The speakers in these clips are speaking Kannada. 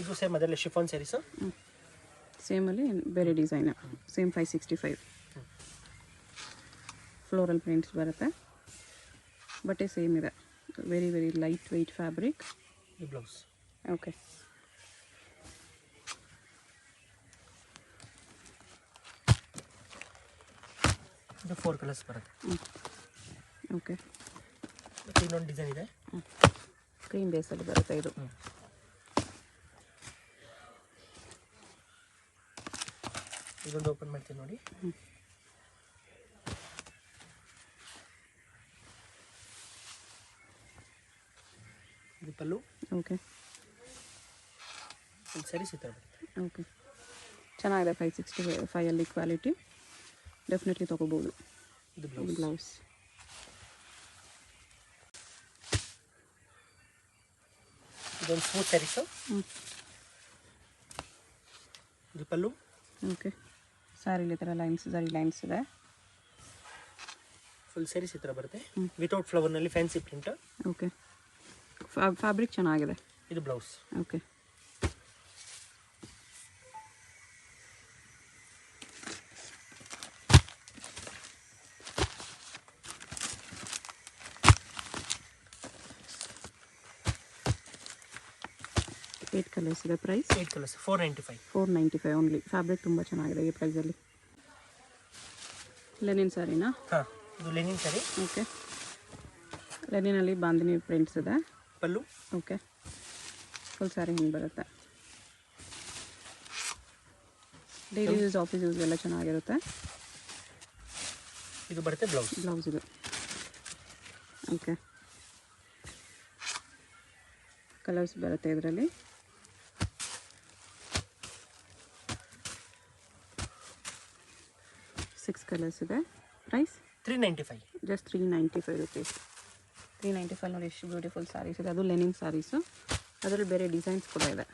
ಇದು ಸೇಮ್ ಅದರಲ್ಲಿ ಶಿಫಾನ್ ಸ್ಯಾರೀಸು. ಸೇಮಲ್ಲಿ ಬೇರೆ ಡಿಸೈನ್, ಸೇಮ್ 565 ಫ್ಲೋರಲ್ ಪ್ರಿಂಟ್ಸ್ ಬರುತ್ತೆ. ಬಟ್ಟೆ ಸೇಮ್ ಇದೆ, very very light weight fabric. ಇದು ಬ್ಲೌಸ್. ಓಕೆ, ಇದು 4 ಕಲರ್ಸ್ ಬರುತ್ತೆ. ಓಕೆ, ಮತ್ತು ಇನ್ನೊಂದು ಡಿಸೈನ್ ಇದೆ, ಕ್ರೀಮ್ ಬೇಸಲ್ಲಿ ಬರುತ್ತೆ ಇದು. ಇದೊಂದು ಓಪನ್ ಮಾಡ್ತೀನಿ ನೋಡಿ. ಇದು ಪಲ್ಲು. ಓಕೆ, ಒಂದು ಸ್ಯಾರೀಸ್ ಈ ಥರ ಬರುತ್ತೆ. ಓಕೆ, ಚೆನ್ನಾಗಿದೆ. 565 ಅಲ್ಲಿ ಕ್ವಾಲಿಟಿ ಡೆಫಿನೆಟ್ಲಿ ತೊಗೋಬೋದು. ಇದು ಬ್ಲೌಸ್. ಇದೊಂದು ಸ್ಮೂತ್ ಸ್ಯಾರೀಸು. ಇದು ಪಲ್ಲು. ಓಕೆ, ಸ್ಯಾರಿಲಿ ಈ ಥರ ಲೈನ್ಸ್, ಜರಿ ಲೈನ್ಸ್ ಇದೆ. ಫುಲ್ ಸ್ಯಾರೀಸ್ ಈ ಥರ ಬರುತ್ತೆ, ವಿತೌಟ್ ಫ್ಲವರ್ನಲ್ಲಿ ಫ್ಯಾನ್ಸಿ ಪ್ರಿಂಟ್. ಓಕೆ, ಫ್ಯಾಬ್ರಿಕ್ ಚೆನ್ನಾಗಿದೆ. ಇದು ಬ್ಲೌಸ್. ಓಕೆ, ಏಟ್ ಕಲರ್ಸ್ ಇದೆ. Price 8 colours 495. 495 ಓನ್ಲಿ. ಫ್ಯಾಬ್ರಿಕ್ ತುಂಬ ಚೆನ್ನಾಗಿದೆ ಈ ಪ್ರೈಸಲ್ಲಿ. ಲೆನಿನ್ ಸ್ಯಾರಿನಾ? ಹಾಂ, ಇದು ಲೆನಿನ್ ಸ್ಯಾರಿ. ಓಕೆ, ಲೆನಿನಲ್ಲಿ ಬಾಂದಿನಿ ಪ್ರಿಂಟ್ಸ್ ಇದೆ. ಪಲ್ಲು. ಓಕೆ, ಫುಲ್ ಸ್ಯಾರಿ ಹಿಂಗೆ ಬರುತ್ತೆ. ಡೈಲಿ ಯೂಸ್, ಆಫೀಸ್ ಯೂಸ್ ಎಲ್ಲ ಚೆನ್ನಾಗಿರುತ್ತೆ. ಇದು ಬರುತ್ತೆ ಬ್ಲೌಸ್. ಬ್ಲೌಸ್ ಇದು. ಓಕೆ, ಕಲರ್ಸ್ ಬರುತ್ತೆ ಇದರಲ್ಲಿ. ಸಿಕ್ಸ್ ಕಲರ್ಸ್ ಇದೆ. ಪ್ರೈಸ್ 395. Just 395 rupees. 395 ನೋಡಿ ಎಷ್ಟು ಬ್ಯೂಟಿಫುಲ್ ಸ್ಯಾರೀಸ್ ಇದೆ. ಅದು ಲೆನಿನ್ ಸ್ಯಾರೀಸು, ಅದರಲ್ಲಿ ಬೇರೆ ಡಿಸೈನ್ಸ್ ಕೂಡ ಇದೆ.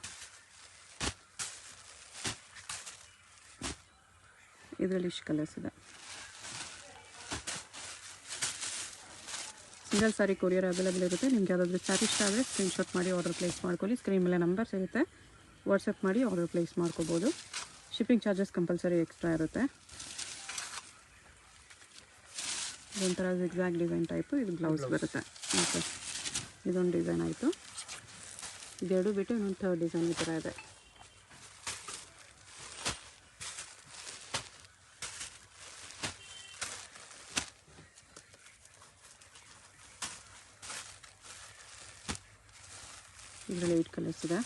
ಇದರಲ್ಲಿ ಇಷ್ಟು ಕಲರ್ಸ್ ಇದೆ. ಸಿಂಗಲ್ ಸ್ಯಾರಿ ಕೊರಿಯರ್ ಅವೈಲೇಬಲ್ ಇರುತ್ತೆ. ನಿಮ್ಗೆ ಯಾವುದಾದ್ರೂ ಸ್ಯಾರಿ ಇಷ್ಟ ಆದರೆ ಸ್ಕ್ರೀನ್ಶಾಟ್ ಮಾಡಿ ಆರ್ಡರ್ ಪ್ಲೇಸ್ ಮಾಡ್ಕೊಳ್ಳಿ. ಸ್ಕ್ರೀನ್ ಮೇಲೆ ನಂಬರ್ಸ್ ಇರುತ್ತೆ, ವಾಟ್ಸಪ್ ಮಾಡಿ ಆರ್ಡರ್ ಪ್ಲೇಸ್ ಮಾಡ್ಕೋಬೋದು. ಶಿಪ್ಪಿಂಗ್ ಚಾರ್ಜಸ್ ಕಂಪಲ್ಸರಿ ಎಕ್ಸ್ಟ್ರಾ ಇರುತ್ತೆ. ಇದೊಂಥರ ಜಿಗ್ಜಾಗ್ ಡಿಸೈನ್ ಟೈಪು. ಇದು ಬ್ಲೌಸ್ ಬರುತ್ತೆ. ಓಕೆ, ಇದೊಂದು ಡಿಸೈನ್ ಆಯಿತು. ಇದೆರಡು ಬಿಟ್ಟು ಇನ್ನೊಂದು ಥರ್ಡ್ ಡಿಸೈನ್ ಈ ಥರ ಇದೆ. ಇದರಲ್ಲಿ 8 ಕಲರ್ಸ್ ಇದೆ.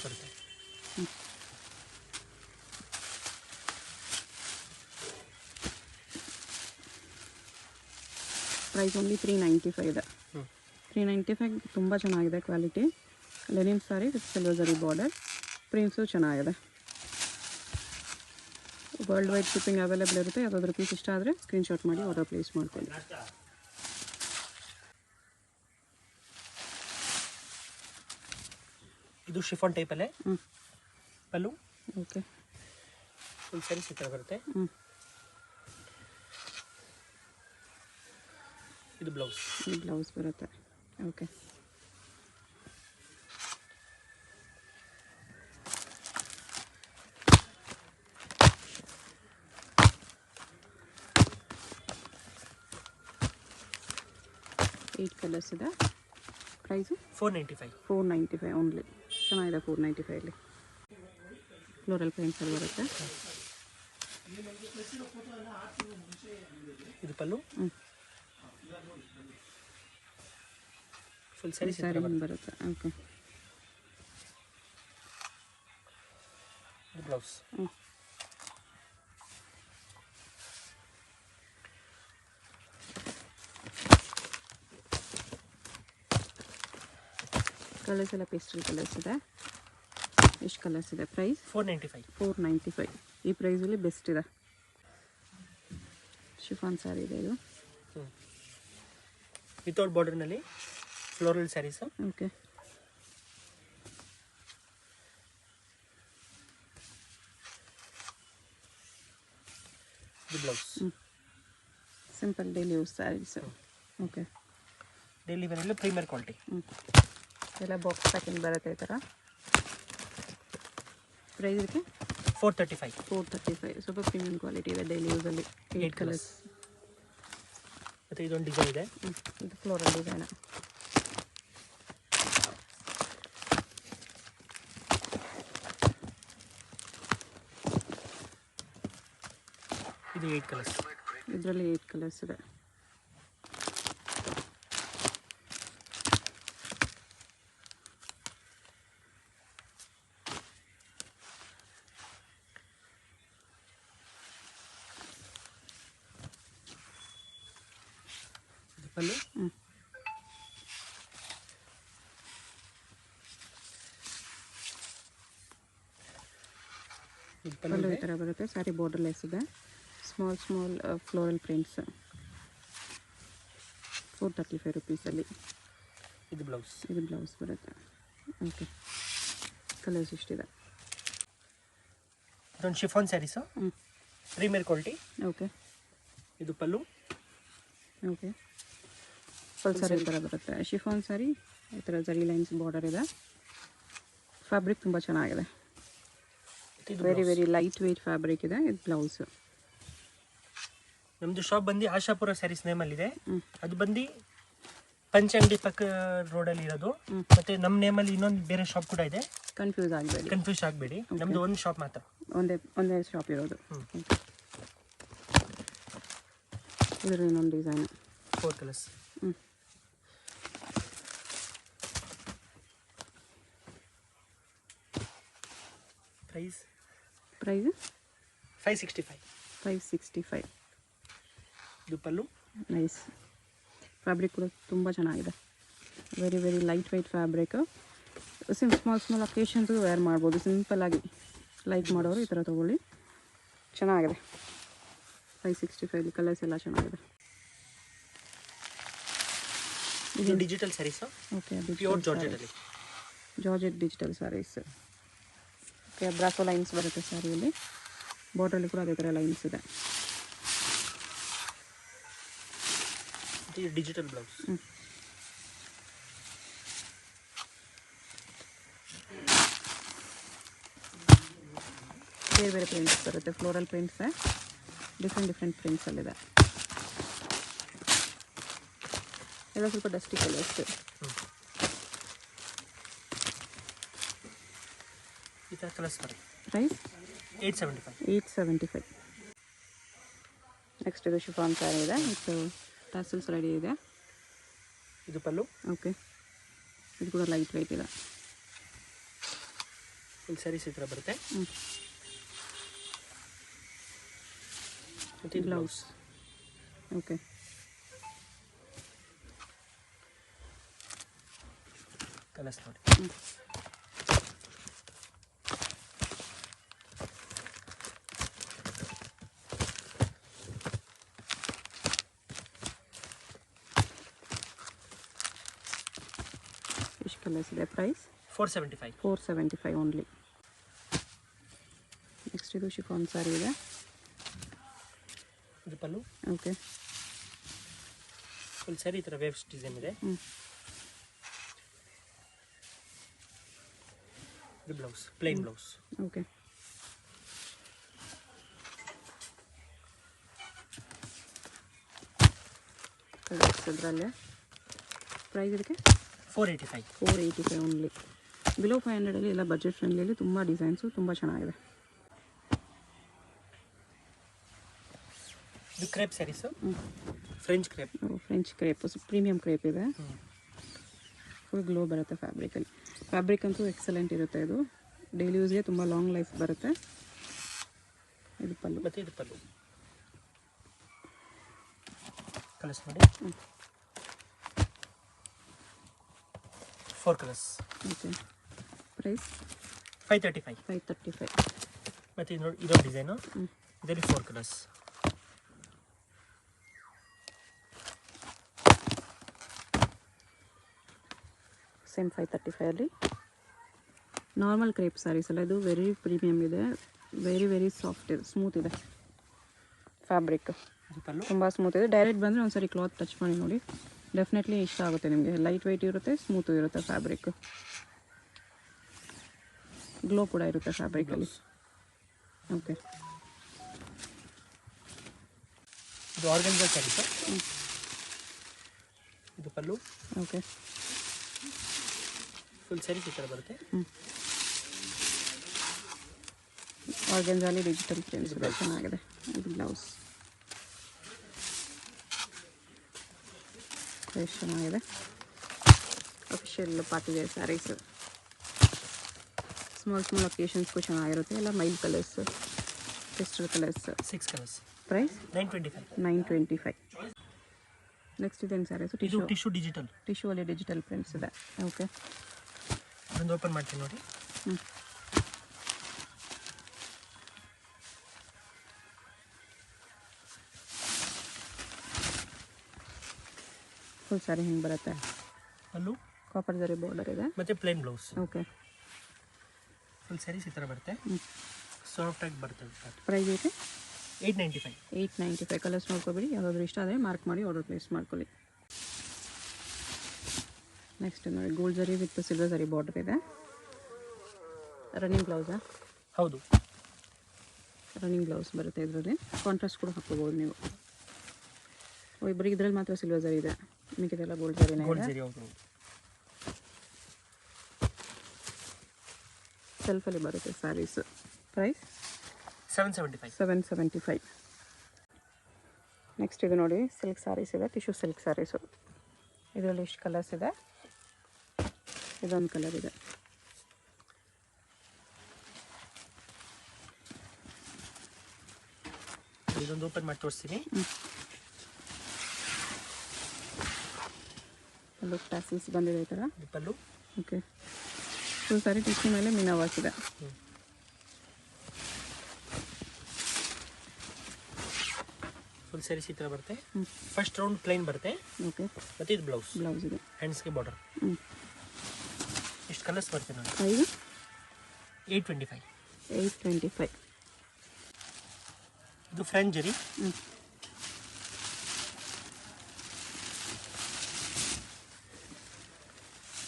ಬರುತ್ತೆ. ಪ್ರೈಸ್ ಓನ್ಲಿ 395 ಇದೆ. 395 ತುಂಬ ಚೆನ್ನಾಗಿದೆ quality. Lenin sari with silver ಜರಿ ಬಾರ್ಡರ್, ಪ್ರಿಂಟ್ಸು ಚೆನ್ನಾಗಿದೆ. ವರ್ಲ್ಡ್ ವೈಡ್ ಶಿಪ್ಪಿಂಗ್ ಅವೈಲೇಬಲ್ ಇರುತ್ತೆ. ಯಾವುದಾದ್ರೂ ಪೀಸ್ ಇಷ್ಟ ಆದರೆ ಸ್ಕ್ರೀನ್ಶಾಟ್ ಮಾಡಿ ಆರ್ಡರ್ ಪ್ಲೇಸ್ ಮಾಡ್ಕೊಳ್ಳಿ. ಇದು ಶಿಫಾನ್ ಟೈಪಲ್ಲೇ. ಪಲ್ಲು. ಓಕೆ, ಫುಲ್ ಸ್ಯಾರೀಸ್ ಈ ಥರ ಬರುತ್ತೆ. ಇದು ಬ್ಲೌಸ್. ಈ ಬ್ಲೌಸ್ ಬರುತ್ತೆ. ಓಕೆ, ಏಟ್ ಕಲರ್ಸ್ ಇದೆ. ಪ್ರೈಸು 495. 495 ಓನ್ಲಿ. ಚೆನ್ನಾಗಿದೆ 495ಅಲ್ಲಿ. ಫ್ಲೋರಲ್ ಪ್ರಿಂಟ್ಸಲ್ಲಿ ಬರುತ್ತೆ. ಇದು ಪಲ್ಲು. ಫುಲ್ ಸ್ಯಾರಿ ಬರುತ್ತೆ. ಓಕೆ, ಇದು ಬ್ಲೌಸ್. ಕಲರ್ಸ್ ಎಲ್ಲ ಪೇಸ್ಟಲ್ ಕಲರ್ಸ್ ಇದೆ. ಎಷ್ಟು ಕಲರ್ಸ್ ಇದೆ? ಪ್ರೈಸ್ 495. 495. ಈ ಪ್ರೈಸಲ್ಲಿ ಬೆಸ್ಟ್ ಇದೆ. ಶಿಫಾನ್ ಸ್ಯಾರಿ ಇದೆ ಇದು. ವಿತೌಟ್ ಬಾರ್ಡರ್ನಲ್ಲಿ ಫ್ಲೋರಲ್ ಸ್ಯಾರೀಸ್. ಓಕೆ, ಇದು blouse. Simple daily use sarees. Okay, daily ವೇರಲ್ಲಿ ಪ್ರೀಮಿಯರ್ ಕ್ವಾಲಿಟಿ. ಎಲ್ಲ ಬಾಕ್ಸ್ ಪ್ಯಾಕಿಂಗ್ ಬರುತ್ತೆ ಈ ಥರ. ಪ್ರೈಸ್ ಇದಕ್ಕೆ 435. 435. ಸ್ವಲ್ಪ ಪ್ರೀಮಿಯಂ ಕ್ವಾಲಿಟಿ ಇದೆ, ಡೈಲಿ ಯೂಸಲ್ಲಿ. 8 ಕಲರ್ಸ್. ಮತ್ತು ಇದೊಂದು ಡಿಸೈನ್ ಇದೆ. ಇದು ಫ್ಲೋರಲ್ ಡಿಸೈನ್. ಇದು 8 ಕಲರ್ಸ್. ಇದರಲ್ಲಿ 8 ಕಲರ್ಸ್ ಇದೆ. ಪಲ್ಲು ಪಲ್ಲು ಈ ಥರ ಬರುತ್ತೆ. ಸ್ಯಾರಿ ಬಾರ್ಡರ್ಲೆಸ್ ಇದೆ. Small floral prints. 435 ರುಪೀಸಲ್ಲಿ. ಇದು ಬ್ಲೌಸ್. ಇದು ಬ್ಲೌಸ್ ಬರುತ್ತೆ. ಓಕೆ, ಕಲರ್ಸ್ ಇಷ್ಟಿದೆ. ಇದೊಂದು chiffon sarees, premier quality. Okay, ಇದು ಪಲ್ಲು. ಓಕೆ, ಫುಲ್ ಸ್ಯಾರಿ ಈ ಥರ ಬರುತ್ತೆ. ಶಿಫಾನ್ ಸ್ಯಾರಿ ಈ ಥರ ಜರಿ ಲೈನ್ಸ್ ಬಾರ್ಡರ್ ಇದೆ. ಫ್ಯಾಬ್ರಿಕ್ ತುಂಬ ಚೆನ್ನಾಗಿದೆ. ವೆರಿ ಲೈಟ್ ವೆಯ್ಟ್ ಫ್ಯಾಬ್ರಿಕ್ ಇದೆ. ಇದು ಬ್ಲೌಸು. ನಮ್ಮದು ಶಾಪ್ ಬಂದು ಆಶಾಪುರ ಸ್ಯಾರೀಸ್ ನೇಮಲ್ಲಿದೆ. ಅದು ಬಂದು ಪಂಚಂಗಡಿ ಪಕ್ಕ ರೋಡಲ್ಲಿ ಇರೋದು. ಮತ್ತು ನಮ್ಮ ನೇಮಲ್ಲಿ ಇನ್ನೊಂದು ಬೇರೆ ಶಾಪ್ ಕೂಡ ಇದೆ. ಕನ್ಫ್ಯೂಸ್ ಆಗಬೇಡಿ. ನಮ್ಮದು ಒಂದು ಶಾಪ್ ಮಾತ್ರ, ಒಂದೇ ಶಾಪ್ ಇರೋದು. ಇದರ ಇನ್ನೊಂದು ಡಿಸೈನ್. 4 ಕಲರ್ಸ್. ಪ್ರೈಸ್ 565. ಇದು ಪಲ್ಲು. ನೈಸ್. ಫ್ಯಾಬ್ರಿಕ್ ಕೂಡ ತುಂಬ ಚೆನ್ನಾಗಿದೆ. Very light weight fabric. Small ಅಕೇಶನ್ಸ್ಗೂ ವೇರ್ ಮಾಡ್ಬೋದು. ಸಿಂಪಲ್ಲಾಗಿ ಲೈಕ್ ಮಾಡೋರು ಈ ಥರ ತೊಗೊಳ್ಳಿ. ಚೆನ್ನಾಗಿದೆ. 565. ಕಲರ್ಸ್ ಎಲ್ಲ ಚೆನ್ನಾಗಿದೆ. ಇದು ಡಿಜಿಟಲ್ ಸ್ಯಾರೀಸ್. ಓಕೆ, ಪ್ಯೂರ್ ಜಾರ್ಜೆಟಲ್ಲಿ. Georgette digital sarees. Okay, brasso lines ಬರುತ್ತೆ ಸ್ಯಾರಿಯಲ್ಲಿ. ಬಾರ್ಡ್ರಲ್ಲಿ ಕೂಡ ಅದೇ ಥರ ಲೈನ್ಸ್ ಇದೆ. ಇದು ಡಿಜಿಟಲ್ ಬ್ಲೌಸ್. ಬೇರೆ ಪ್ರಿಂಟ್ಸ್ ಬರುತ್ತೆ. ಫ್ಲೋರಲ್ ಪ್ರಿಂಟ್ಸ್ ಡಿಫ್ರೆಂಟ್ ಪ್ರಿಂಟ್ಸಲ್ಲಿದೆ. ಎಲ್ಲ ಸ್ವಲ್ಪ ಡಸ್ಟಿ ಕಲರ್ಸ್. ಈ ಥರ ಕಲರ್ಸ್ ಬರುತ್ತೆ. ಪ್ರೈಸ್ 875. ನೆಕ್ಸ್ಟ್ ಇದು ಶಿಫಾನ್ ಸ್ಯಾರಿ ಇದೆ. ಇದು ಟ್ಯಾಸಲ್ಸ್ ರೆಡಿ ಇದೆ. ಇದು ಪಲ್ಲು. ಓಕೆ, ಇದು ಕೂಡ ಲೈಟ್ ವೆಯ್ಟ್ ಇದೆ. ಫುಲ್ ಸ್ಯಾರೀಸ್ ಈ ಥರ ಬರುತ್ತೆ. ಮತ್ತು ಇದು ಬ್ಲೌಸ್. ಓಕೆ, ಕಲರ್ಸ್ ನೋಡಿ. ಎಷ್ಟು ಕಲರ್ಸ್ ಇದೆ. Price 475 only. ನೆಕ್ಸ್ಟ್ ಇದು ಶಿಫಾನ್ ಸ್ಯಾರಿ ಇದೆ. ಇದು ಪಲ್ಲು. ಓಕೆ, ಫುಲ್ ಸ್ಯಾರಿ ಈ ಥರ ವೇವ್ಸ್ ಡಿಸೈನ್ ಇದೆ. ಇದು blouse, plane blouse. Okay, colours ಅದರಲ್ಲೇ. ಪ್ರೈಸ್ ಇದಕ್ಕೆ 485 ಓನ್ಲಿ. ಬಿಲೋ 500 ಎಲ್ಲ ಬಜೆಟ್ ಫ್ರೆಂಡ್ಲಿಯಲ್ಲಿ ತುಂಬ ಡಿಸೈನ್ಸು ತುಂಬ ಚೆನ್ನಾಗಿದೆ. ಇದು crepe saris, French crepe premium crepe ಇದೆ. ಫುಲ್ ಗ್ಲೋ ಬರುತ್ತೆ ಫ್ಯಾಬ್ರಿಕಲ್ಲಿ. ಫ್ಯಾಬ್ರಿಕ್ ಅಂತೂ ಎಕ್ಸಲೆಂಟ್ ಇರುತ್ತೆ. ಇದು ಡೈಲಿ ಯೂಸ್ಗೆ ತುಂಬ ಲಾಂಗ್ ಲೈಫ್ ಬರುತ್ತೆ. ಇದು ಪಲ್ಲು. ಮತ್ತು ಇದು ಪಲ್ಲು. ಕಲರ್ಸ್ ನೋಡಿ. 4 ಕಲರ್ಸ್. Okay, price 535. ಮತ್ತು ಇದು ನೋಡಿ, ಇದೊಂದು ಡಿಸೈನು. ಇದರಲ್ಲಿ 4 colours. Same 535 normal crepe saris ಅಲ್ಲ. ಇದು ವೆರಿ ಪ್ರೀಮಿಯಮ್ ಇದೆ. ವೆರಿ ಸಾಫ್ಟ್ ಇದೆ, ಸ್ಮೂತ್ ಇದೆ ಫ್ಯಾಬ್ರಿಕ್. ತುಂಬ ಸ್ಮೂತ್ ಇದೆ. ಡೈರೆಕ್ಟ್ ಬಂದರೆ ಒಂದ್ಸರಿ ಕ್ಲಾತ್ ಟಚ್ ಮಾಡಿ ನೋಡಿ. ಡೆಫಿನೆಟ್ಲಿ ಇಷ್ಟ ಆಗುತ್ತೆ ನಿಮಗೆ. ಲೈಟ್ ವೆಯ್ಟ್ ಇರುತ್ತೆ, ಸ್ಮೂತು ಇರುತ್ತೆ ಫ್ಯಾಬ್ರಿಕ್, ಗ್ಲೋ ಕೂಡ ಇರುತ್ತೆ ಫ್ಯಾಬ್ರಿಕಲ್ಲಿ. ಓಕೆ, ಇದು ಆರ್ಗನ್ಜಾ ಸ್ಯಾರಿ ಸರ್. ಇದು ಪಲ್ಲು. ಓಕೆ, ಫುಲ್ ಸ್ಯಾರಿ ಈ ಥರ ಬರುತ್ತೆ. ಆರ್ಗನ್ಜಾಲಿ ಡಿಜಿಟಲ್ ಪ್ರಿಂಟ್ಸ್ ಇದೆ, ಚೆನ್ನಾಗಿದೆ. ಇದು ಬ್ಲೌಸ್ ಎಷ್ಟು ಚೆನ್ನಾಗಿದೆ. Official party wear sarees, small ಅಕೇಶನ್ಸ್ಗೂ ಚೆನ್ನಾಗಿರುತ್ತೆ. ಎಲ್ಲ mild colours, pastel colours. 6 colours. Price 925. 925. Next ಇದೇನು ಸ್ಯಾರೀಸ್? ಇದು ಟಿಶ್ಯೂ ಡಿಜಿಟಲ್. ಟಿಶ್ಯೂ ಅಲ್ಲಿ ಡಿಜಿಟಲ್ ಪ್ರಿಂಟ್ಸ್ ಇದೆ. ಓಕೆ, ಒಂದು ಓಪನ್ ಮಾಡ್ತೀನಿ ನೋಡಿ. ಫುಲ್ ಸ್ಯಾರಿ ಹಿಂಗೆ ಬರುತ್ತೆ. ಅಲ್ಲೂ ಕಾಪರ್ ಜರಿ ಬಾರ್ಡರ್ ಇದೆ ಮತ್ತು plain blouse. Okay, full saris ಈ ಥರ ಬರುತ್ತೆ. ಸಾಫ್ಟಾಗಿ ಬರ್ತದೆ. ಪ್ರೈಸ್ ಐತೆ 895. 895. ಕಲರ್ಸ್ ನೋಡ್ಕೊಬೇಡಿ, ಯಾವುದಾದ್ರೂ ಇಷ್ಟ ಆದರೆ ಮಾರ್ಕ್ ಮಾಡಿ ಆರ್ಡರ್ ಪ್ಲೇಸ್ ಮಾಡ್ಕೊಳ್ಳಿ. ನೆಕ್ಸ್ಟ್ ನೋಡಿ, ಗೋಲ್ಡ್ ಜರಿ ವಿತ್ ಸಿಲ್ವರ್ ಜರಿ ಬಾರ್ಡರ್ ಇದೆ. ರನ್ನಿಂಗ್ ಬ್ಲೌಸಾ? ಹೌದು, ರನ್ನಿಂಗ್ ಬ್ಲೌಸ್ ಬರುತ್ತೆ. ಇದರಲ್ಲಿ ಕಾಂಟ್ರಾಸ್ಟ್ ಕೂಡ ಹಾಕ್ಕೋಬೋದು ನೀವು. ಇಬ್ಬರಿಗೆ ಇದರಲ್ಲಿ ಮಾತ್ರ ಸಿಲ್ವರ್ ಜರಿ ಇದೆ, ಮಿಕ್ಕಿದೆಲ್ಲ ಗೋಲ್ಡ್ ಜರಿನೇ ಗೋಲ್ಡ್ ಇದೆ. ಜರಿ. ಹೌದು, ಸೆಲ್ಫಲ್ಲಿ ಬರುತ್ತೆ ಸ್ಯಾರೀಸ್. ಪ್ರೈಸ್ 775. 775. ನೆಕ್ಸ್ಟ್ ಇದು ನೋಡಿ, ಸಿಲ್ಕ್ ಸ್ಯಾರೀಸ್ ಇದೆ, ಟಿಶ್ಯೂ ಸಿಲ್ಕ್ ಸ್ಯಾರೀಸು. ಇದರಲ್ಲಿ ಇಷ್ಟು ಕಲರ್ಸ್ ಇದೆ. ಇದೊಂದು ಕಲರ್ ಇದೆ. ಇದೊಂದು ಓಪನ್ ಮಾಡಿ ತೋರಿಸ್ತೀನಿ. ಲುಕ್ ಟ್ಯಾಸಲ್ಸ್ ಬಂದಿದೆ ಈ ಥರ. ಪಲ್ಲು. ಓಕೆ, ಫುಲ್ ಸ್ಯಾರಿ ಟಿಶ್ಯೂ ಮೇಲೆ ಮೀನಾ ವರ್ಕ್ ಇದೆ. ಫುಲ್ ಸ್ಯಾರೀಸ್ ಈ ಥರ ಬರುತ್ತೆ. ಫಸ್ಟ್ ರೌಂಡ್ ಪ್ಲೈನ್ ಬರುತ್ತೆ. ಓಕೆ, ಮತ್ತು ಇದು ಬ್ಲೌಸ್. ಬ್ಲೌಸ್ ಇದೆ. ಹ್ಯಾಂಡ್ಸ್ಗೆ ಬಾರ್ಡರ್. ಇಷ್ಟು ಕಲರ್ಸ್ ಬರುತ್ತೆ ನೋಡಿ. ಪ್ರೈಸ್ 825. 825. ಇದು ಫ್ರೆಂಚ್ ಜರಿ.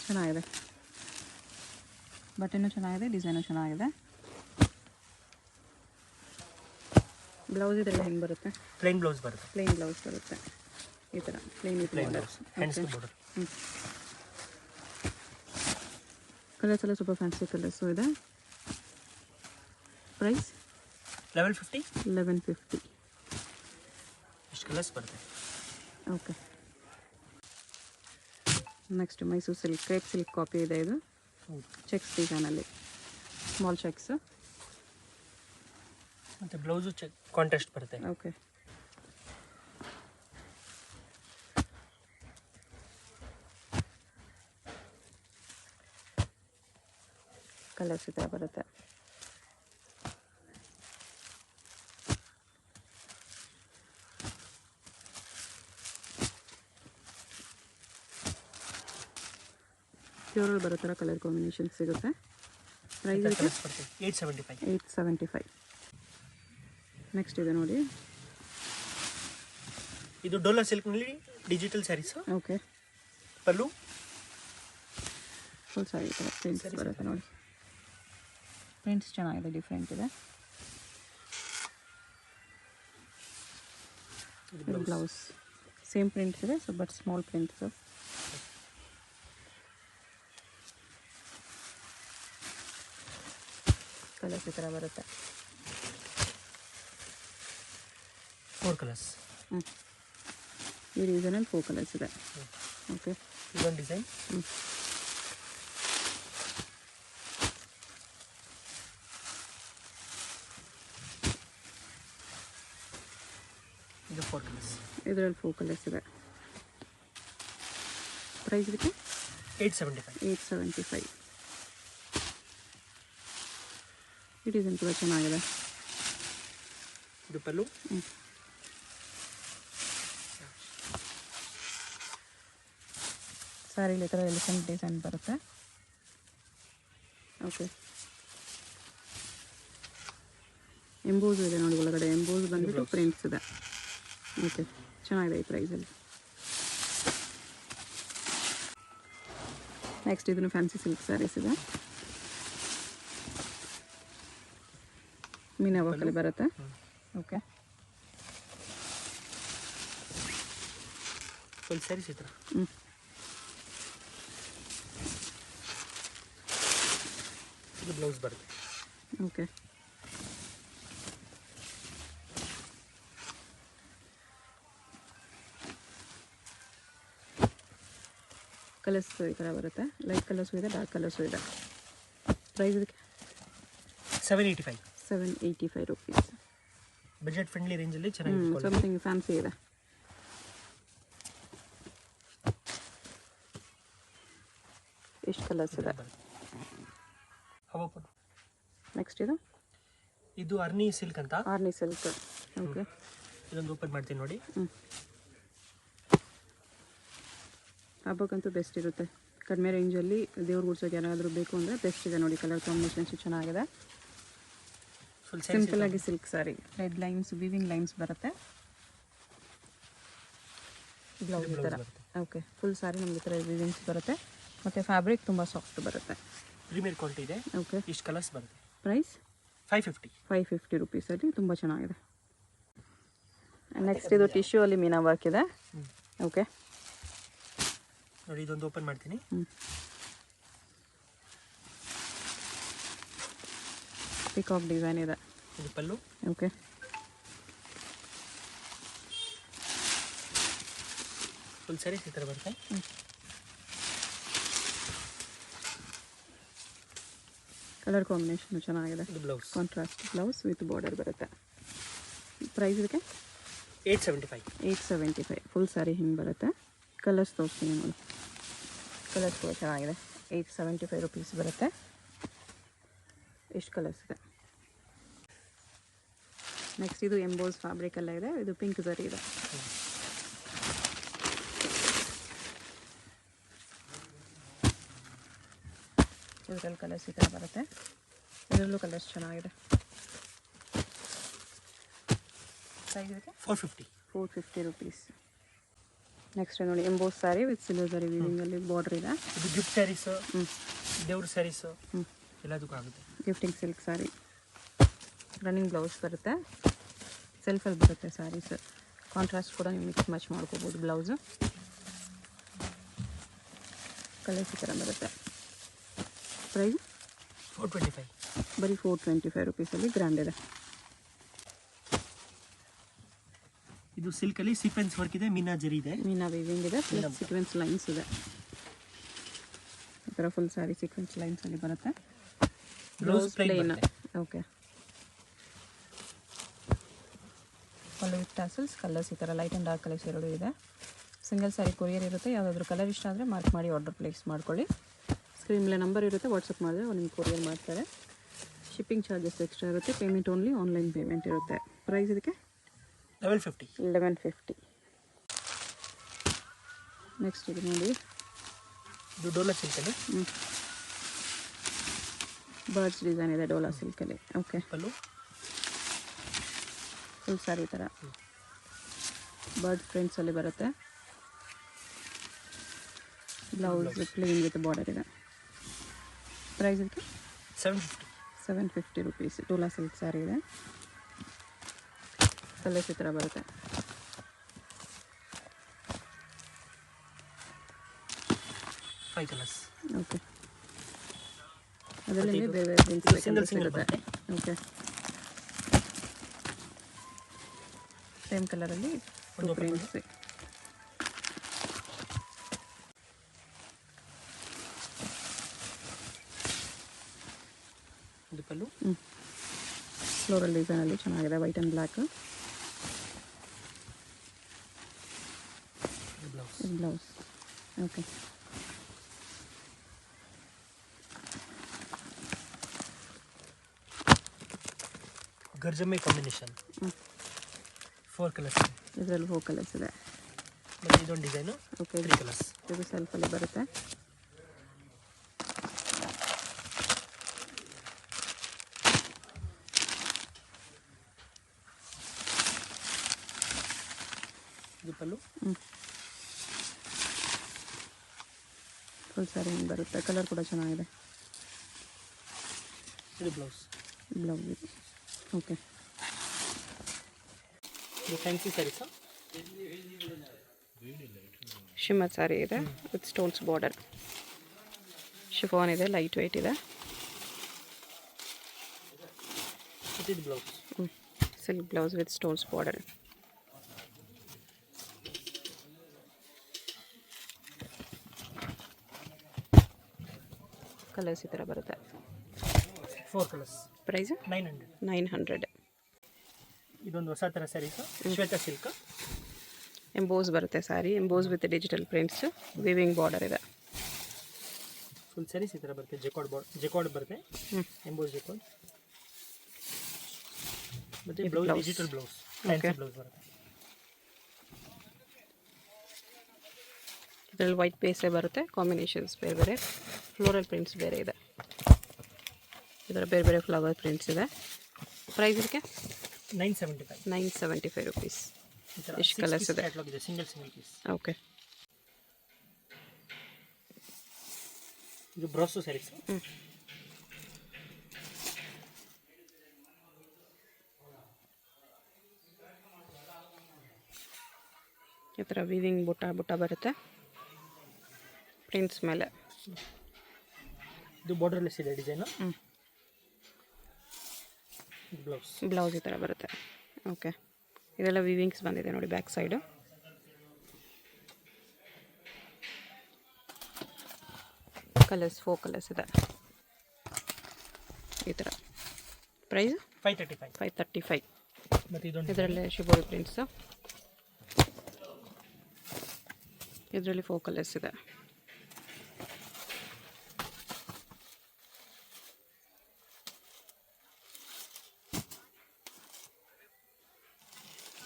ಚೆನ್ನಾಗಿದೆ, ಬಟ್ಟೆನೂ ಚೆನ್ನಾಗಿದೆ, ಡಿಸೈನು ಚೆನ್ನಾಗಿದೆ. ಬ್ಲೌಸ್ ಇದೆಲ್ಲ ಹೆಂಗೆ ಬರುತ್ತೆ? ಪ್ಲೈನ್ ಬ್ಲೌಸ್ ಬರುತ್ತೆ. ಪ್ಲೇನ್ ಬ್ಲೌಸ್ ಬರುತ್ತೆ ಈ ಥರ, ಪ್ಲೇನ್ ವಿತ್ ಬಾರ್ಡರ್. ಹ್ಯಾಂಡ್ಸ್ಗೆ ಬಾರ್ಡರ್. ಕಲರ್ಸ್ ಎಲ್ಲ ಸೂಪರ್ ಫ್ಯಾನ್ಸಿ ಕಲರ್ಸು ಇದೆ. ಪ್ರೈಸ್ 1150. 1150. ಇಷ್ಟು ಕಲರ್ಸ್ ಬರುತ್ತೆ. Okay, next Mysore silk, crepe silk copy ಇದೆ. ಇದು ಚೆಕ್ಸ್ ಡಿಸೈನಲ್ಲಿ, ಸ್ಮಾಲ್ ಚೆಕ್ಸ್. ಮತ್ತು ಬ್ಲೌಸು ಕಾಂಟ್ರಾಸ್ಟ್ ಬರುತ್ತೆ. ಓಕೆ, ಕಲರ್ಸ್ ಈ ಥರ ಬರುತ್ತೆ. ಪ್ಯೂರಲ್ಲಿ ಬರೋ ಥರ ಕಲರ್ ಕಾಂಬಿನೇಷನ್ ಸಿಗುತ್ತೆ. ಪ್ರೈಸ್ 875. 875. ನೆಕ್ಸ್ಟ್ ಇದೆ ನೋಡಿ, ಇದು ಡೋಲಾ ಸಿಲ್ಕ್ನಲ್ಲಿ ಡಿಜಿಟಲ್ ಸ್ಯಾರೀಸು. ಓಕೆ, ಪಲ್ಲು. ಫುಲ್ ಸ್ಯಾರಿ ಥರ ಪ್ರಿಂಟ್ಸ್ ಬರುತ್ತೆ ನೋಡಿ. ಪ್ರಿಂಟ್ಸ್ ಚೆನ್ನಾಗಿದೆ, ಡಿಫ್ರೆಂಟ್ ಇದೆ. ಇದು ಬ್ಲೌಸ್ ಸೇಮ್ ಪ್ರಿಂಟ್ಸ್ ಇದೆ, so but small prints. Colours ಈ ಥರ ಬರುತ್ತೆ. 4 ಕಲರ್ಸ್. ಈ ರೀಸನಲ್ಲಿ 4 ಕಲರ್ಸ್ ಇದೆ. ಓಕೆ, ಇದೊಂದು ಡಿಸೈನ್. ಇದು 4 ಕಲರ್ಸ್. ಇದರಲ್ಲಿ 4 ಕಲರ್ಸ್ ಇದೆ. ಪ್ರೈಸ್ ಇದಕ್ಕೆ 875. 875. ಈ ಡಿಸೈನ್ ಕೂಡ ಚೆನ್ನಾಗಿದೆ. ಇದು ಪಲ್ಲು. ಸ್ಯಾರಿಲಿ ಈ ಥರ ಎಲಿಫೆಂಟ್ ಡಿಸೈನ್ ಬರುತ್ತೆ. ಓಕೆ, ಎಂಬೋಸ್ ಇದೆ ನೋಡಿ ಒಳಗಡೆ. ಎಂಬೋಸ್ ಬಂದ್ಬಿಟ್ಟು ಪ್ರಿಂಟ್ಸ್ ಇದೆ. ಓಕೆ, ಚೆನ್ನಾಗಿದೆ ಈ ಪ್ರೈಸಲ್ಲಿ. ನೆಕ್ಸ್ಟ್ ಇದನ್ನು ಫ್ಯಾನ್ಸಿ ಸಿಲ್ಕ್ ಸ್ಯಾರೀಸ್ ಇದೆ, ಮೀನಾ ವರ್ಕಲ್ಲಿ ಬರುತ್ತೆ. ಓಕೆ, ಫುಲ್ ಸ್ಯಾರೀಸ್ ಈ ಥರ. ಇದು ಬ್ಲೌಸ್ ಬರುತ್ತೆ. ಓಕೆ, ಕಲರ್ಸು ಈ ಥರ ಬರುತ್ತೆ. ಲೈಟ್ ಕಲರ್ಸು ಇದೆ, ಡಾರ್ಕ್ ಕಲರ್ಸು ಇದೆ. ಪ್ರೈಸ್ ಇದಕ್ಕೆ 785. 785 ರುಪೀಸ್. ಬಜೆಟ್ ಫ್ರೆಂಡ್ಲಿ ರೇಂಜಲ್ಲಿ ಚೆನ್ನಾಗಿ ಸಮಥಿಂಗ್ ಫ್ಯಾನ್ಸಿ ಇದೆ. ಎಷ್ಟು ಕಲರ್ಸ್ ಇದೆ. ನೆಕ್ಸ್ಟ್ ಇದು ಅರ್ನಿ ಸಿಲ್ಕ್ ಅಂತ. ಆರ್ನಿ ಸಿಲ್ಕ್. ಓಕೆ, ಇದೊಂದು ಓಪನ್ ಮಾಡ್ತೀನಿ ನೋಡಿ. ಹಬ್ಬಕ್ಕಂತೂ ಬೆಸ್ಟ್ ಇರುತ್ತೆ. ಕಡಿಮೆ ರೇಂಜಲ್ಲಿ ದೇವ್ರ ಗುಡ್ಸೋಕೆ ಏನಾದರೂ ಬೇಕು ಅಂದರೆ ಬೆಸ್ಟ್ ಇದೆ ನೋಡಿ. ಕಲರ್ ಕಾಂಬಿನೇಷನ್ಸ್ ಚೆನ್ನಾಗಿದೆ. ಸಿಂಪಲ್ ಆಗಿ silk sari, red lines viewing lines ಬರುತ್ತೆ. ಬ್ಲೌಸ್ ಈ ಥರ. ಓಕೆ, ಫುಲ್ ಸ್ಯಾರಿ ನಮಗೆ ಈ ಥರ ವಿವಿಂಗ್ಸ್ ಬರುತ್ತೆ ಮತ್ತು ಫ್ಯಾಬ್ರಿಕ್ ತುಂಬ ಸಾಫ್ಟ್ ಬರುತ್ತೆ. ಪ್ರೀಮಿಯರ್ ಕ್ವಾಲಿಟಿ ಇದೆ. ಓಕೆ, ಇಷ್ಟು ಕಲರ್ಸ್ ಬರುತ್ತೆ. ಪ್ರೈಸ್ 550. 550 ರುಪೀಸಲ್ಲಿ ತುಂಬ ಚೆನ್ನಾಗಿದೆ. ನೆಕ್ಸ್ಟ್ ಇದು ಟಿಶ್ಯೂ ಅಲ್ಲಿ ಮೀನಾ ವರ್ಕ್ ಇದೆ. ಓಕೆ ನೋಡಿ, ಇದೊಂದು ಓಪನ್ ಮಾಡ್ತೀನಿ. ಪಿಕಾಕ್ ಡಿಸೈನ್ ಇದೆ. ಇದು ಪಲ್ಲು. ಓಕೆ, ಫುಲ್ ಸ್ಯಾರೀಸ್ ಈ ಥರ ಬರುತ್ತೆ. ಕಲರ್ ಕಾಂಬಿನೇಷನ್ ಚೆನ್ನಾಗಿದೆ. ಇದು blouse. Contrast blouse with border ಬರುತ್ತೆ. ಪ್ರೈಸ್ ಇದಕ್ಕೆ 875. 875. ಫುಲ್ ಸ್ಯಾರಿ ಹಿಂಗೆ ಬರುತ್ತೆ. ಕಲರ್ಸ್ ತೋರಿಸ್ತೀನಿ ನೋಡಿ. ಕಲರ್ಸ್ ಕೂಡ ಚೆನ್ನಾಗಿದೆ. 875 ರುಪೀಸ್ ಬರುತ್ತೆ. ಎಷ್ಟು ಕಲರ್ಸ್ ಇದೆ. ನೆಕ್ಸ್ಟ್ ಇದು ಎಂಬೋಸ್ ಫ್ಯಾಬ್ರಿಕ್ ಎಲ್ಲ ಇದೆ. ಇದು ಪಿಂಕ್ ಸರಿ ಇದೆ. ಇದರಲ್ಲಿ ಕಲರ್ಸ್ ಈ ಥರ ಬರುತ್ತೆ. ಇದರಲ್ಲೂ ಕಲರ್ಸ್ ಚೆನ್ನಾಗಿದೆ. ಪ್ರೈಸ್ ಇದಕ್ಕೆ 450. 450 ರುಪೀಸ್. ನೆಕ್ಸ್ಟ್ ನೋಡಿ emboss saree with silver saree ವಿವಿಂಗಲ್ಲಿ ಬಾರ್ಡರ್ ಇದೆ. ಇದು ಗಿಫ್ಟ್ ಸ್ಯಾರೀಸ್, ದೇವ್ರ ಸ್ಯಾರೀಸ್ ಎಲ್ಲದಕ್ಕೂ ಆಗುತ್ತೆ. Gifting silk saree, running blouse ಬರುತ್ತೆ. ಸೆಲ್ಫಲ್ಲಿ ಬರುತ್ತೆ ಸ್ಯಾರೀಸ್. ಕಾಂಟ್ರಾಸ್ಟ್ ಕೂಡ ನೀವು ಮಿಕ್ಸ್ ಮ್ಯಾಚ್ ಮಾಡ್ಕೋಬೋದು. ಬ್ಲೌಸು ಕಲರ್ಸ್ ಈ ಥರ ಬರುತ್ತೆ. ಪ್ರೈಸ್ 425. ಬರೀ 425 ರುಪೀಸಲ್ಲಿ ಗ್ರ್ಯಾಂಡ್ ಇದೆ. ಇದು ಸಿಲ್ಕಲ್ಲಿ ಸೀಕ್ವೆನ್ಸ್ ವರ್ಕ್ ಇದೆ, ಮೀನಾ ಜರಿ ಇದೆ, ಮೀನಾ ವೀವಿಂಗ್ ಇದೆ, ಪ್ಲಸ್ ಸೀಕ್ವೆನ್ಸ್ ಲೈನ್ಸ್ ಇದೆ. ಈ ಥರ ಫುಲ್ ಸ್ಯಾರಿ ಸೀಕ್ವೆನ್ಸ್ ಲೈನ್ಸಲ್ಲಿ ಬರುತ್ತೆ. Blouse plain. Okay, pallu with tassels. Colours ಈ ಥರ ಲೈಟ್ ಆ್ಯಂಡ್ ಡಾರ್ಕ್ ಕಲರ್ಸ್ ಎರಡು ಇದೆ. ಸಿಂಗಲ್ ಸ್ಯಾರಿ ಕೊರಿಯರ್ ಇರುತ್ತೆ. ಯಾವುದಾದ್ರೂ ಕಲರ್ ಇಷ್ಟ ಆದರೆ ಮಾರ್ಕ್ ಮಾಡಿ ಆರ್ಡರ್ ಪ್ಲೇಸ್ ಮಾಡ್ಕೊಳ್ಳಿ. ಸ್ಕ್ರೀನ್ ಮೇಲೆ ನಂಬರ್ ಇರುತ್ತೆ, ವಾಟ್ಸಪ್ ಮಾಡಿದ್ರೆ ಅವ್ರು ನಿಮ್ಗೆ ಕೊರಿಯರ್ ಮಾಡ್ತಾರೆ. ಶಿಪ್ಪಿಂಗ್ ಚಾರ್ಜಸ್ ಎಕ್ಸ್ಟ್ರಾ ಇರುತ್ತೆ. ಪೇಮೆಂಟ್ ಓನ್ಲಿ ಆನ್ಲೈನ್ ಪೇಮೆಂಟ್ ಇರುತ್ತೆ. ಪ್ರೈಸ್ ಇದಕ್ಕೆ 1150. 1150. ನೆಕ್ಸ್ಟ್ ಇದು ನೋಡಿ, ಇದು ಡೋಲಾ ಸಿಲ್ಕಲ್ಲಿ ಬರ್ಡ್ಸ್ ಡಿಸೈನ್ ಇದೆ ಡೋಲಾ ಸಿಲ್ಕಲ್ಲಿ. ಓಕೆ, ಪಲ್ಲು ಫುಲ್ ಸ್ಯಾರಿ ಥರ ಬರ್ಡ್ ಪ್ರಿಂಟ್ಸಲ್ಲಿ ಬರುತ್ತೆ. ಬ್ಲೌಸ್ ಪ್ಲೇನ್ ವಿತ್ ಬಾರ್ಡರ್ ಇದೆ. ಪ್ರೈಸ್ ಇದಕ್ಕೆ 750. 750 ರುಪೀಸ್. ಡೋಲಾ ಸಿಲ್ಕ್ ಸ್ಯಾರಿ ಇದೆ. ಕಲರ್ಸ್ ಈ ಥರ ಬರುತ್ತೆ. Five colours. ಓಕೆ, ಅದರಲ್ಲಿ ಬೇರೆ ಬೇರೆ ಪ್ರಿಂಟ್ಸ್ ಇರುತ್ತೆ. ಓಕೆ, ಸೇಮ್ ಕಲರಲ್ಲಿ ಒಂದು ಪ್ರಿಂಟ್ಸ್. ಇದು ಪಲ್ಲು. ಫ್ಲೋರಲ್ ಡಿಸೈನಲ್ಲಿ ಚೆನ್ನಾಗಿದೆ, white and black. Blouse. Okay, ಗರ್ಜಮ್ಮೆ ಕಾಂಬಿನೇಷನ್. 4 ಕಲರ್ಸ್. ಇದರಲ್ಲಿ 4 ಕಲರ್ಸ್ ಇದೆ. ಮತ್ತು ಇದೊಂದು ಡಿಸೈನು. Okay, 3 colours. ಇದು ಸೆಲ್ಫಲ್ಲಿ ಬರುತ್ತೆ. ಇದು ಪಲ್ಲು. ಫುಲ್ ಸ್ಯಾರಿ ಹಿಂಗೆ ಬರುತ್ತೆ. ಕಲರ್ ಕೂಡ ಚೆನ್ನಾಗಿದೆ. ಇದು ಬ್ಲೌಸ್. ಬ್ಲೌಸ್ ಇದು. ಓಕೆ. ಇದು ಫ್ಯಾನ್ಸಿ ಸ್ಯಾರೀಸ್. ಶಿಮ್ಮರ್ ಸ್ಯಾರಿ ಇದೆ ವಿತ್ ಸ್ಟೋನ್ಸ್ ಬಾರ್ಡರ್. ಶಿಫಾನ್ ಇದೆ, ಲೈಟ್ ವೆಯ್ಟ್ ಇದೆ. ಇದು blouse. Silk blouse with stones border. Colours ಈ ಥರ ಬರುತ್ತೆ. 4 ಕಲರ್ಸ್. ಪ್ರೈಸ್ 900. 900. ಇದೊಂದು ಹೊಸ ಥರ ಸ್ಯಾರೀಸ್, ಶ್ವೇತ ಸಿಲ್ಕ್. ಎಂಬೋಸ್ ಬರುತ್ತೆ sari. Emboss with digital prints, viewing border ಇದೆ. ಫುಲ್ ಸ್ಯಾರೀಸ್ ಈ ಥರ ಬರುತ್ತೆ. ಜೆಕಾರ್ಡ್ ಬರುತ್ತೆ, ಎಂಬೋಸ್ ಜೆಕಾರ್ಡ್. ಮತ್ತು blouse digital blouse, fancy blouse ಬರುತ್ತೆ. ಇದರಲ್ಲಿ ವೈಟ್ ಬೇಸೇ ಬರುತ್ತೆ. ಕಾಂಬಿನೇಷನ್ಸ್ ಬೇರೆ ಬೇರೆ, ಫ್ಲೋರಲ್ ಪ್ರಿಂಟ್ಸ್ ಬೇರೆ ಇದೆ. ಇದರ ಬೇರೆ ಬೇರೆ ಫ್ಲವರ್ ಪ್ರಿಂಟ್ಸ್ ಇದೆ. ಪ್ರೈಸ್ ಇದಕ್ಕೆ 975. 975 ರುಪೀಸ್. ಎಷ್ಟು ಕಲರ್ಸ್ ಇದೆ? Single piece. ಓಕೆ. ಇದು ಬ್ರಾಸೋ ಸ್ಯಾರೀಸ್. ಈ ಥರ ವೀವಿಂಗ್ ಬುಟ್ಟ ಬರುತ್ತೆ ಪ್ರಿಂಟ್ಸ್ ಮೇಲೆ. ಇದು ಬಾರ್ಡರ್ಲೆಸ್ ಇದೆ ಡಿಸೈನು. ಬ್ಲೌಸ್ ಈ ಥರ ಬರುತ್ತೆ. ಓಕೆ. ಇದೆಲ್ಲ ವೀವಿಂಗ್ಸ್ ಬಂದಿದೆ ನೋಡಿ ಬ್ಯಾಕ್ ಸೈಡು. ಕಲರ್ಸ್ 4 ಕಲರ್ಸ್ ಇದೆ ಈ ಥರ. ಪ್ರೈಸ್ 535. ಮತ್ತು ಇದೊಂದು ಇದರಲ್ಲೇ ಶಿಬೋರಿ ಪ್ರಿಂಟ್ಸು. ಇದರಲ್ಲಿ 4 ಕಲರ್ಸ್ ಇದೆ.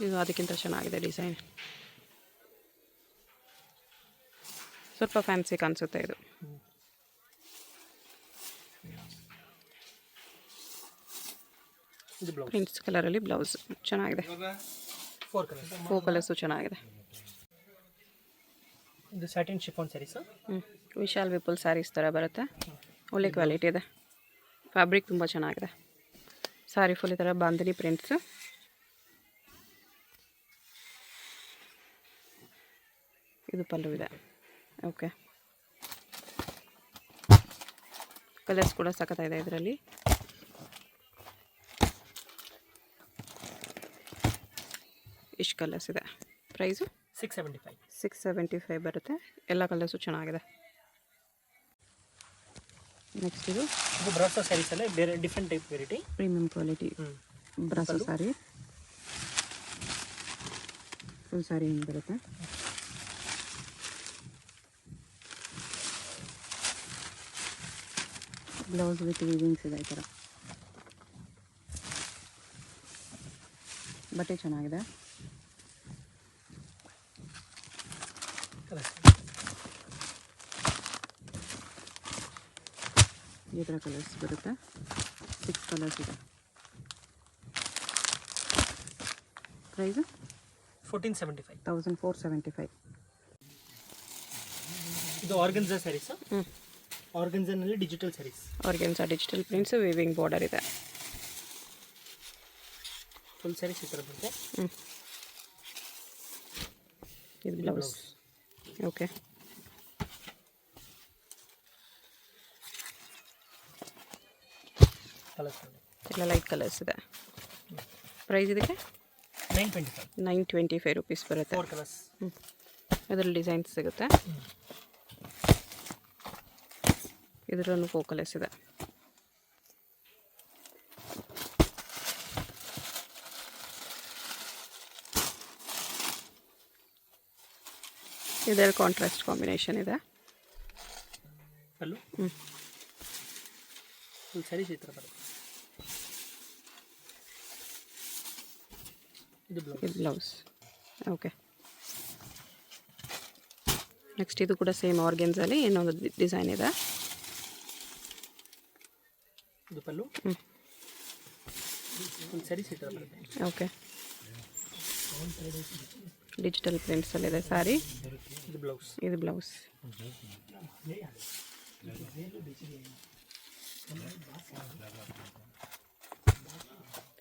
ಇದು ಅದಕ್ಕಿಂತ ಚೆನ್ನಾಗಿದೆ ಡಿಸೈನ್. ಸ್ವಲ್ಪ ಫ್ಯಾನ್ಸಿ ಕಾಣಿಸುತ್ತೆ ಇದು. ಪ್ರಿಂಟ್ಸ್ ಕಲರಲ್ಲಿ ಬ್ಲೌಸ್ ಚೆನ್ನಾಗಿದೆ. 4 ಕಲರ್ಸು ಚೆನ್ನಾಗಿದೆ. ಇದು ಸ್ಯಾಟಿನ್ ಶಿಫಾನ್ ಸ್ಯಾರೀಸ್. ವಿಶಾಲ್ ವಿಪುಲ್ ಸ್ಯಾರೀಸ್ ಥರ ಬರುತ್ತೆ. ಒಳ್ಳೆ ಕ್ವಾಲಿಟಿ ಇದೆ. ಫ್ಯಾಬ್ರಿಕ್ ತುಂಬ ಚೆನ್ನಾಗಿದೆ. ಸ್ಯಾರಿ ಫುಲ್ ಈ ಥರ ಬಾಂಧನಿ ಪ್ರಿಂಟ್ಸ್. ಇದು ಪಲ್ಲು ಇದೆ. ಓಕೆ. ಕಲರ್ಸ್ ಕೂಡ ಸಖತ್ತಾಗಿದೆ ಇದರಲ್ಲಿ. ಇಷ್ಟು ಕಲರ್ಸ್ ಇದೆ. ಪ್ರೈಸು 675 ಬರುತ್ತೆ. ಎಲ್ಲ ಕಲರ್ಸು ಚೆನ್ನಾಗಿದೆ. ನೆಕ್ಸ್ಟ್ ಇದು ಬ್ರಾಸೋ ಸ್ಯಾರೀಸ್ ಅಲ್ಲೇ ಬೇರೆ different type variety, premium quality brasso sari. Full sari ಹಿಂಗೆ ಬರುತ್ತೆ. ಬ್ಲೌಸ್ ವಿತ್ ವೀವಿಂಗ್ಸ್ ಇದೆ ಈ ಥರ. ಬಟ್ಟೆ ಚೆನ್ನಾಗಿದೆ. ಈ ಥರ ಕಲರ್ಸ್ ಬರುತ್ತೆ. 6 ಕಲರ್ಸ್ ಇದೆ. ಪ್ರೈಸು 1475. ಇದು ಆರ್ಗನ್ಜಾ ಸ್ಯಾರೀಸ್. ಆರ್ಗನ್ಜಾನಲ್ಲಿ digital sarees. Organza digital prints, weaving border ಇದೆ. ಫುಲ್ ಸ್ಯಾರೀಸ್ ಈ ಥರ ಬರುತ್ತೆ. ಇದು ಬ್ಲೌಸ್. ಓಕೆ. ಕಲರ್ಸ್ ಎಲ್ಲ ಲೈಟ್ ಕಲರ್ಸ್ ಇದೆ. ಪ್ರೈಸ್ ಇದಕ್ಕೆ 925 ರುಪೀಸ್ ಬರುತ್ತೆ. 4 ಕಲರ್ಸ್. ಅದರಲ್ಲಿ ಡಿಸೈನ್ಸ್ ಸಿಗುತ್ತೆ. ಇದರಲ್ಲೂ 4 ಕಲರ್ಸ್ ಇದೆ. ಇದರಲ್ಲಿ ಕಾಂಟ್ರಾಸ್ಟ್ ಕಾಂಬಿನೇಷನ್ ಇದೆ. ಪಲ್ಲು ಫುಲ್ ಸ್ಯಾರೀಸ್ ಈ ಥರ ಬರುತ್ತೆ. ಇದು ಬ್ಲೌಸ್. ಓಕೆ. ನೆಕ್ಸ್ಟ್ ಇದು ಕೂಡ ಸೇಮ್ ಆರ್ಗೆನ್ಸಲ್ಲಿ ಇನ್ನೊಂದು ಡಿಸೈನ್ ಇದೆ. ಇದು ಪಲ್ಲು ಫುಲ್ ಸ್ಯಾರೀಸ್ ಈ ಥರ ಬರುತ್ತೆ. ಓಕೆ. ಡಿಜಿಟಲ್ ಪ್ರಿಂಟ್ಸಲ್ಲಿದೆ ಸ್ಯಾರಿ. ಇದು ಬ್ಲೌಸ್. ಇದು ಬ್ಲೌಸ್.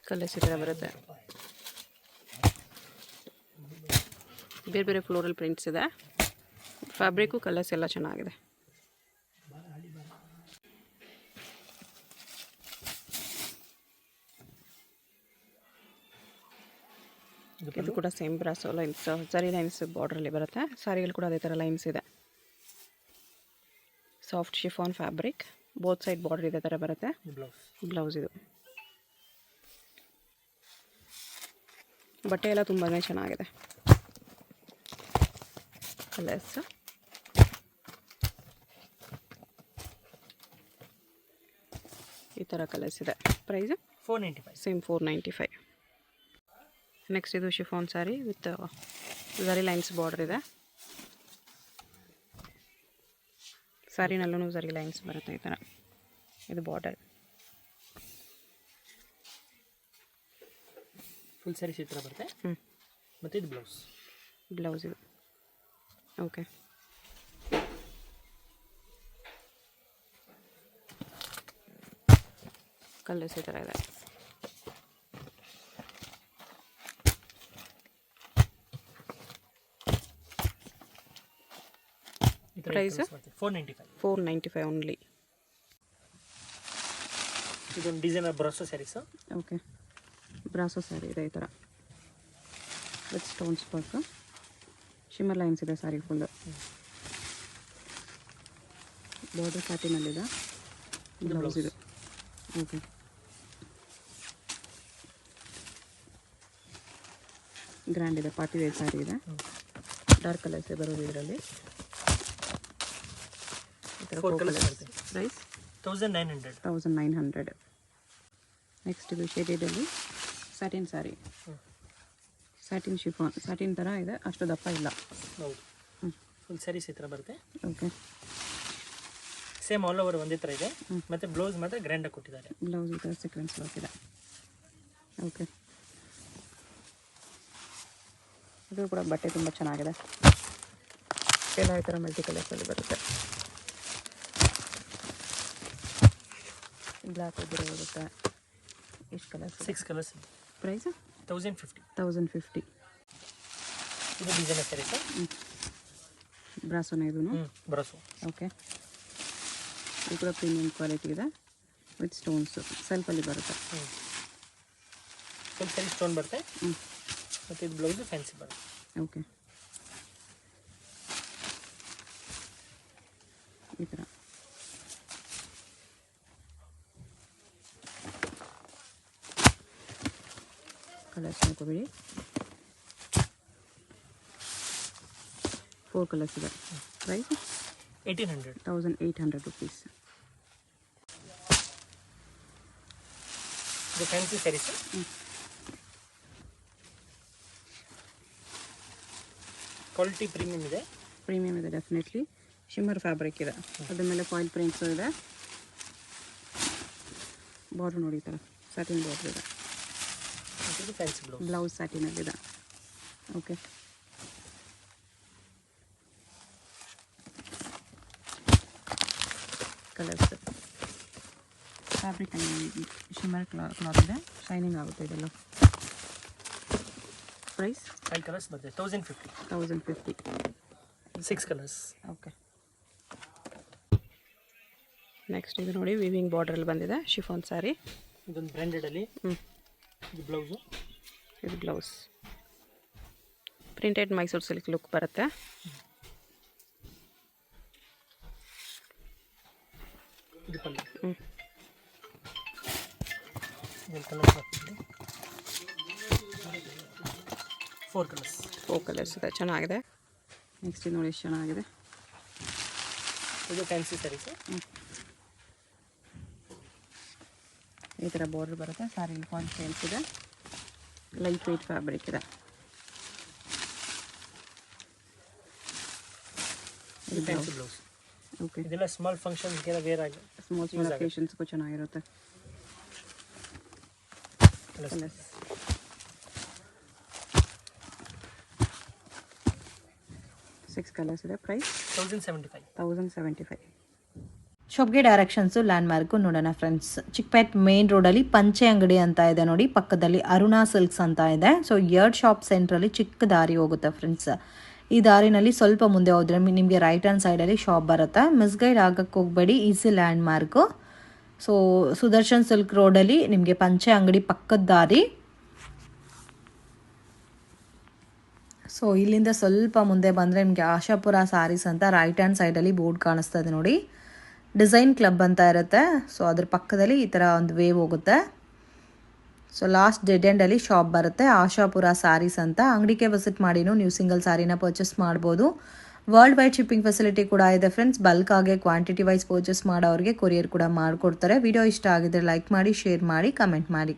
ಕಲರ್ಸ್ ಈ ಥರ ಬರುತ್ತೆ. ಬೇರೆ ಬೇರೆ ಫ್ಲೋರಲ್ ಪ್ರಿಂಟ್ಸ್ ಇದೆ. ಫ್ಯಾಬ್ರಿಕ್ಕು ಕಲರ್ಸ್ ಎಲ್ಲ ಚೆನ್ನಾಗಿದೆ. ಇದು ಕೂಡ ಸೇಮ್ ಬ್ರಾಸೋ ಲೈನ್ಸ್, ಸರಿ ಲೈನ್ಸ್ ಬಾರ್ಡ್ರಲ್ಲಿ ಬರುತ್ತೆ. ಸಾರಿಗಳು ಕೂಡ ಅದೇ ಥರ ಲೈನ್ಸ್ ಇದೆ. Soft chiffon fabric, both side border ಇದೇ ಥರ ಬರುತ್ತೆ. ಬ್ಲೌಸ್ ಇದು. ಬಟ್ಟೆ ಎಲ್ಲ ತುಂಬಾ ಚೆನ್ನಾಗಿದೆ. ಕಲರ್ಸ್ ಈ ಥರ ಕಲರ್ಸ್ ಇದೆ. ಪ್ರೈಸ್ 495. ಸೇಮ್ 495. ನೆಕ್ಸ್ಟ್ ಇದು chiffon sari with zari lines border ಇದೆ. ಸ್ಯಾರಿನಲ್ಲೂ ಝರಿ ಲೈನ್ಸ್ ಬರುತ್ತೆ ಈ ಥರ. ಇದು ಬಾರ್ಡರ್. ಫುಲ್ ಸ್ಯಾರಿ ಈ ಥರ ಬರುತ್ತೆ. ಮತ್ತು ಇದು ಬ್ಲೌಸ್ ಇದು. ಓಕೆ. ಕಲರ್ಸ್ ಈ ಥರ ಇದೆ. Price 495 only. ಇದೊಂದು designer brasso sarees. Okay. Brasso saree ಇದೆ ಈ ಥರ with stones work. Shimmer lines ಇದೆ ಸ್ಯಾರಿ ಫುಲ್ಲು. ಬಾರ್ಡರ್ ಸ್ಯಾಟಿನಲ್ಲಿದೆ. ಬ್ಲೌಸ್ ಇದು. ಓಕೆ. ಗ್ರ್ಯಾಂಡ್ ಇದೆ. ಪಾರ್ಟಿ ವೇರ್ ಸ್ಯಾರಿ ಇದೆ. ಡಾರ್ಕ್ ಕಲರ್ಸ್ ಬರೋದು ಇದರಲ್ಲಿ. ಪ್ರೈಸ್ 1900. ನೆಕ್ಸ್ಟ್ ಇದು ಶೇಡೆಡಲ್ಲಿ satin saree. Satin chiffon. Satin ಥರ ಇದೆ, ಅಷ್ಟು ದಪ್ಪ ಇಲ್ಲ. ಹೌದು. ಫುಲ್ ಸ್ಯಾರೀಸ್ ಈ ಥರ ಬರುತ್ತೆ. ಓಕೆ. ಸೇಮ್ ಆಲ್ ಓವರ್ ಒಂದೇ ಥರ ಇದೆ. ಮತ್ತು ಬ್ಲೌಸ್ ಮಾತ್ರ ಗ್ರ್ಯಾಂಡಾಗಿ ಕೊಟ್ಟಿದ್ದಾರೆ. ಬ್ಲೌಸ್ ಈ ಥರ ಸೀಕ್ವೆನ್ಸ್ ವರ್ಕ್ ಇದೆ. ಓಕೆ. ಇದು ಕೂಡ ಬಟ್ಟೆ ತುಂಬ ಚೆನ್ನಾಗಿದೆ. ಎಲ್ಲ ಈ ಥರ ಮಲ್ಟಿ ಕಲರ್ಸಲ್ಲಿ ಬರುತ್ತೆ. ಬ್ಲ್ಯಾಕ್ ಇರುತ್ತೆ. ಎಷ್ಟು ಕಲರ್ಸ್? 6 ಕಲರ್ಸ್. ಪ್ರೈಸ್ 1050. ಇದು ಡಿಸೈನರ್ ಸ್ಯಾರೀಸ್. ಬ್ರಾಸೋನ ಇದು. ಬ್ರಾಸೋ. ಓಕೆ. ಇದು ಕೂಡ ಪ್ರೀಮಿಯಂ ಕ್ವಾಲಿಟಿ ಇದೆ ವಿತ್ ಸ್ಟೋನ್ಸ್. ಸೆಲ್ಫಲ್ಲಿ ಬರುತ್ತೆ. ಫುಲ್ ಸ್ಯಾರಿ ಸ್ಟೋನ್ ಬರುತ್ತೆ. ಮತ್ತು ಇದು ಬ್ಲೌಸ್ ಫ್ಯಾನ್ಸಿ ಬರುತ್ತೆ. ಓಕೆ. ಈ ಥರ ಕಲರ್ಸ್ ನೋಡ್ಕೋಬೇಡಿ. 4 ಕಲರ್ಸ್ ಇದೆ. Price 1800 rupees. ಇದು ಫ್ಯಾನ್ಸಿ ಸ್ಯಾರೀಸ್. ಕ್ವಾಲಿಟಿ ಪ್ರೀಮಿಯಂ ಇದೆ. ಡೆಫಿನೆಟ್ಲಿ. ಶಿಮ್ಮರ್ ಫ್ಯಾಬ್ರಿಕ್ ಇದೆ. ಅದ್ರ ಮೇಲೆ ಫಾಯಿಲ್ ಪ್ರಿಂಟ್ಸ್ ಇದೆ. ಬಾರ್ಡರ್ ನೋಡಿ ಈ ಥರ ಸ್ಯಾಟಿನ್ ಬಾರ್ಡರ್ ಇದೆ. ಫ್ಯಾನ್ಸಿ ಬ್ಲೌಸ್ ಸ್ಯಾಟಿನಲ್ಲಿದೆ. Okay. Colours. Fabric shimmer cloth ಇದೆ. ಶೈನಿಂಗ್ ಆಗುತ್ತೆ ಇದೆಲ್ಲ. ಪ್ರೈಸ್ 5 ಕಲರ್ಸ್ ಬರುತ್ತೆ. 1050. 6 ಕಲರ್ಸ್. ಓಕೆ. ನೆಕ್ಸ್ಟ್ ಇದು ನೋಡಿ ವಿವಿಂಗ್ ಬಾರ್ಡ್ರಲ್ಲಿ ಬಂದಿದೆ ಶಿಫಾನ್ ಸ್ಯಾರಿ. ಇದೊಂದು ಬ್ರ್ಯಾಂಡೆಡಲ್ಲಿ. ಇದು ಬ್ಲೌಸು. ಇದು blouse. Printed Mysuru silk look ಬರುತ್ತೆ. ಇದು ಪಲ್ಲು. ಫೋರ್ ಕಲರ್ಸ್ ಇದೆ. ಚೆನ್ನಾಗಿದೆ. ನೆಕ್ಸ್ಟ್ ಇದು ನೋಡಿ ಎಷ್ಟು ಚೆನ್ನಾಗಿದೆ. ಇದು ಫ್ಯಾನ್ಸಿ ಸ್ಯಾರೀಸ್. ಈ ಥರ ಬಾರ್ಡರ್ ಬರುತ್ತೆ. ಸ್ಯಾರಿ ಫಾಲ್ ಫ್ಯಾನ್ಸ್ ಇದೆ. ಲೈಟ್ ವೆಯ್ಟ್ ಫ್ಯಾಬ್ರಿಕ್ ಇದೆ. Fancy blouse. ಓಕೆ. ಇದೆಲ್ಲ ಸ್ಮಾಲ್ ಫಂಕ್ಷನ್ಸ್ಗೆಲ್ಲ ವೇರ್ ಆಗಿ ಸ್ಮಾಲ್ ಅಕೇಷನ್ಸ್ಗೂ ಚೆನ್ನಾಗಿರುತ್ತೆ. ಕಲರ್ಸ್ 6 ಕಲರ್ಸ್ ಇದೆ. ಪ್ರೈಸ್ 1075. 1075. ಶಾಪ್ಗೆ ಡೈರೆಕ್ಷನ್ಸು ಲ್ಯಾಂಡ್ ಮಾರ್ಕು ನೋಡೋಣ ಫ್ರೆಂಡ್ಸ್. ಚಿಕ್ಕಪೇಟ್ ಮೇನ್ ರೋಡಲ್ಲಿ ಪಂಚೆ ಅಂಗಡಿ ಅಂತ ಇದೆ ನೋಡಿ, ಪಕ್ಕದಲ್ಲಿ ಅರುಣಾ ಸಿಲ್ಕ್ಸ್ ಅಂತ ಇದೆ. ಸೊ 2 ಶಾಪ್ ಸೆಂಟ್ರಲ್ಲಿ ಚಿಕ್ಕ ದಾರಿ ಹೋಗುತ್ತೆ ಫ್ರೆಂಡ್ಸ್. ಈ ದಾರಿನಲ್ಲಿ ಸ್ವಲ್ಪ ಮುಂದೆ ಹೋದರೆ ನಿಮಗೆ ರೈಟ್ ಹ್ಯಾಂಡ್ ಸೈಡಲ್ಲಿ ಶಾಪ್ ಬರುತ್ತೆ. ಮಿಸ್ಗೈಡ್ ಆಗಕ್ಕೆ ಹೋಗಬೇಡಿ, easy land mark. So Sudarshan silk ರೋಡಲ್ಲಿ ನಿಮಗೆ ಪಂಚೆ ಅಂಗಡಿ ಪಕ್ಕದ ದಾರಿ. ಸೊ ಇಲ್ಲಿಂದ ಸ್ವಲ್ಪ ಮುಂದೆ ಬಂದರೆ ನಿಮಗೆ ಆಶಾಪುರ ಸ್ಯಾರೀಸ್ ಅಂತ ರೈಟ್ ಹ್ಯಾಂಡ್ ಸೈಡಲ್ಲಿ ಬೋರ್ಡ್ ಕಾಣಿಸ್ತಾ ಇದೆ ನೋಡಿ. ಡಿಸೈನ್ ಕ್ಲಬ್ ಅಂತ ಇರುತ್ತೆ. ಸೊ ಅದ್ರ ಪಕ್ಕದಲ್ಲಿ ಈ ಥರ ಒಂದು ವೇವ್ ಹೋಗುತ್ತೆ. ಸೊ ಲಾಸ್ಟ್ ಡೆಡ್ ಎಂಡಲ್ಲಿ ಶಾಪ್ ಬರುತ್ತೆ, ಆಶಾಪುರ ಸ್ಯಾರೀಸ್ ಅಂತ. ಅಂಗಡಿಗೆ ವಿಸಿಟ್ ಮಾಡಿನೂ ನೀವು ಸಿಂಗಲ್ ಸ್ಯಾರಿನ ಪರ್ಚೇಸ್ ಮಾಡ್ಬೋದು. ವರ್ಲ್ಡ್ ವೈಡ್ ಶಿಪ್ಪಿಂಗ್ ಫೆಸಿಲಿಟಿ ಕೂಡ ಇದೆ ಫ್ರೆಂಡ್ಸ್. ಬಲ್ಕ್ ಆಗಿ ಕ್ವಾಂಟಿಟಿ ವೈಸ್ ಪರ್ಚೇಸ್ ಮಾಡೋರಿಗೆ ಕೊರಿಯರ್ ಕೂಡ ಮಾಡಿಕೊಡ್ತಾರೆ. ವಿಡಿಯೋ ಇಷ್ಟ ಆಗಿದ್ರೆ ಲೈಕ್ ಮಾಡಿ, ಶೇರ್ ಮಾಡಿ, ಕಮೆಂಟ್ ಮಾಡಿ.